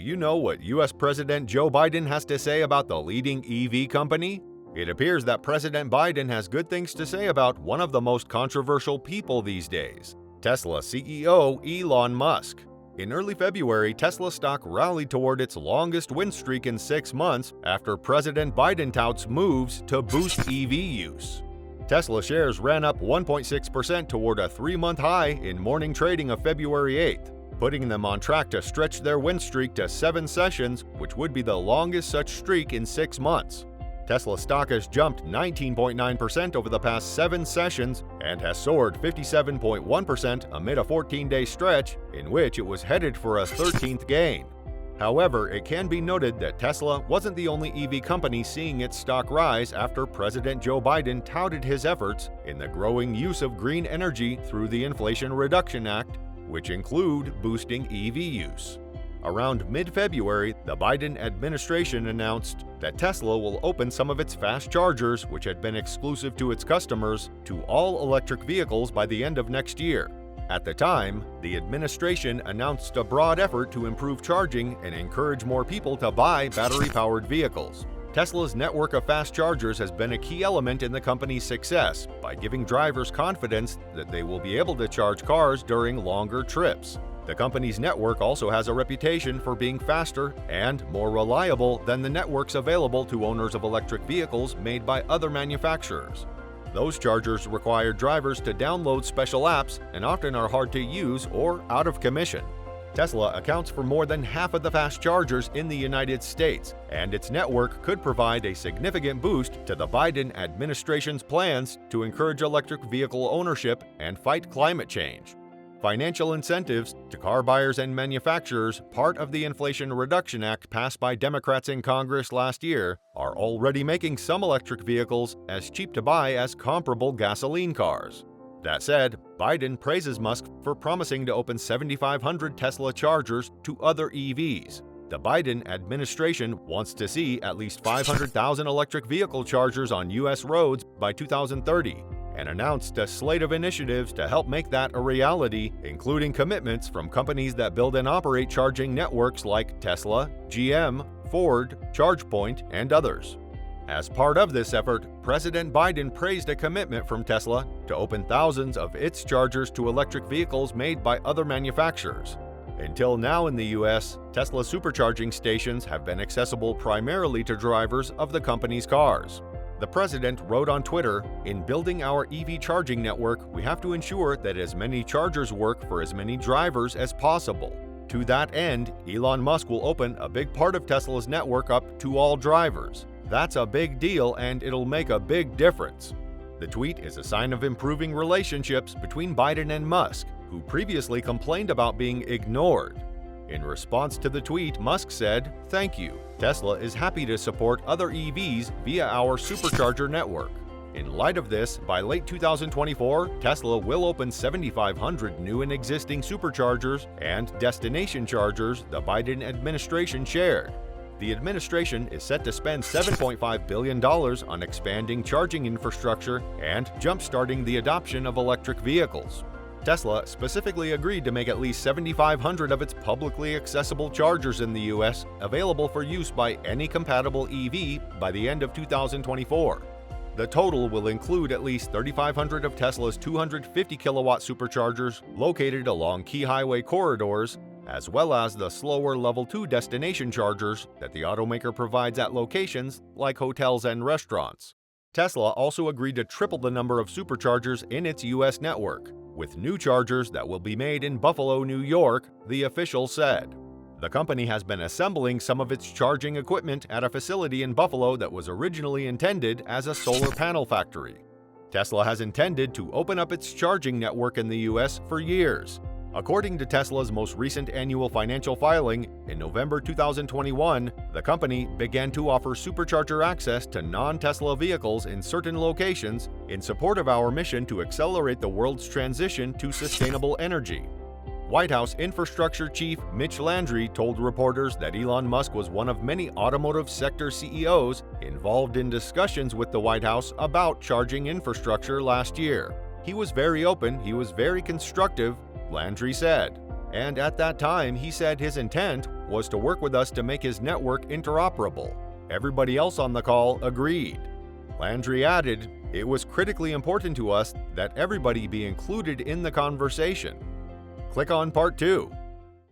you know what US President Joe Biden has to say about the leading EV company? It appears that President Biden has good things to say about one of the most controversial people these days, Tesla CEO Elon Musk. In early February, Tesla stock rallied toward its longest win streak in 6 months after President Biden touts moves to boost EV use. Tesla shares ran up 1.6% toward a 3-month high in morning trading of February 8th, putting them on track to stretch their win streak to 7 sessions, which would be the longest such streak in 6 months. Tesla stock has jumped 19.9% over the past 7 sessions and has soared 57.1% amid a 14-day stretch in which it was headed for a 13th gain. However, it can be noted that Tesla wasn't the only EV company seeing its stock rise after President Joe Biden touted his efforts in the growing use of green energy through the Inflation Reduction Act, which include boosting EV use. Around mid-February, the Biden administration announced that Tesla will open some of its fast chargers, which had been exclusive to its customers, to all electric vehicles by the end of next year. At the time, the administration announced a broad effort to improve charging and encourage more people to buy battery-powered vehicles. Tesla's network of fast chargers has been a key element in the company's success by giving drivers confidence that they will be able to charge cars during longer trips. The company's network also has a reputation for being faster and more reliable than the networks available to owners of electric vehicles made by other manufacturers. Those chargers require drivers to download special apps and often are hard to use or out of commission. Tesla accounts for more than half of the fast chargers in the United States, and its network could provide a significant boost to the Biden administration's plans to encourage electric vehicle ownership and fight climate change. Financial incentives to car buyers and manufacturers, part of the Inflation Reduction Act passed by Democrats in Congress last year, are already making some electric vehicles as cheap to buy as comparable gasoline cars. That said, Biden praises Musk for promising to open 7,500 Tesla chargers to other EVs. The Biden administration wants to see at least 500,000 electric vehicle chargers on U.S. roads by 2030. And announced a slate of initiatives to help make that a reality, including commitments from companies that build and operate charging networks like Tesla, GM, Ford, ChargePoint, and others. As part of this effort, President Biden praised a commitment from Tesla to open thousands of its chargers to electric vehicles made by other manufacturers. Until now in the U.S., Tesla supercharging stations have been accessible primarily to drivers of the company's cars. The president wrote on Twitter, "In building our EV charging network, we have to ensure that as many chargers work for as many drivers as possible. To that end, Elon Musk will open a big part of Tesla's network up to all drivers. That's a big deal and it'll make a big difference." The tweet is a sign of improving relationships between Biden and Musk, who previously complained about being ignored. In response to the tweet, Musk said, "Thank you. Tesla is happy to support other EVs via our supercharger network." In light of this, by late 2024, Tesla will open 7,500 new and existing superchargers and destination chargers the Biden administration shared. The administration is set to spend $7.5 billion on expanding charging infrastructure and jump-starting the adoption of electric vehicles. Tesla specifically agreed to make at least 7,500 of its publicly accessible chargers in the U.S. available for use by any compatible EV by the end of 2024. The total will include at least 3,500 of Tesla's 250-kilowatt superchargers located along key highway corridors, as well as the slower Level 2 destination chargers that the automaker provides at locations like hotels and restaurants. Tesla also agreed to triple the number of superchargers in its U.S. network, with new chargers that will be made in Buffalo, New York, the official said. The company has been assembling some of its charging equipment at a facility in Buffalo that was originally intended as a solar panel factory. Tesla has intended to open up its charging network in the U.S. for years. According to Tesla's most recent annual financial filing, in November 2021, the company began to offer supercharger access to non-Tesla vehicles in certain locations in support of our mission to accelerate the world's transition to sustainable energy. White House Infrastructure Chief Mitch Landry told reporters that Elon Musk was one of many automotive sector CEOs involved in discussions with the White House about charging infrastructure last year. "He was very open, he was very constructive," Landry said. And at that time, he said his intent was to work with us to make his network interoperable. Everybody else on the call agreed. Landry added, "It was critically important to us that everybody be included in the conversation." Click on Part 2.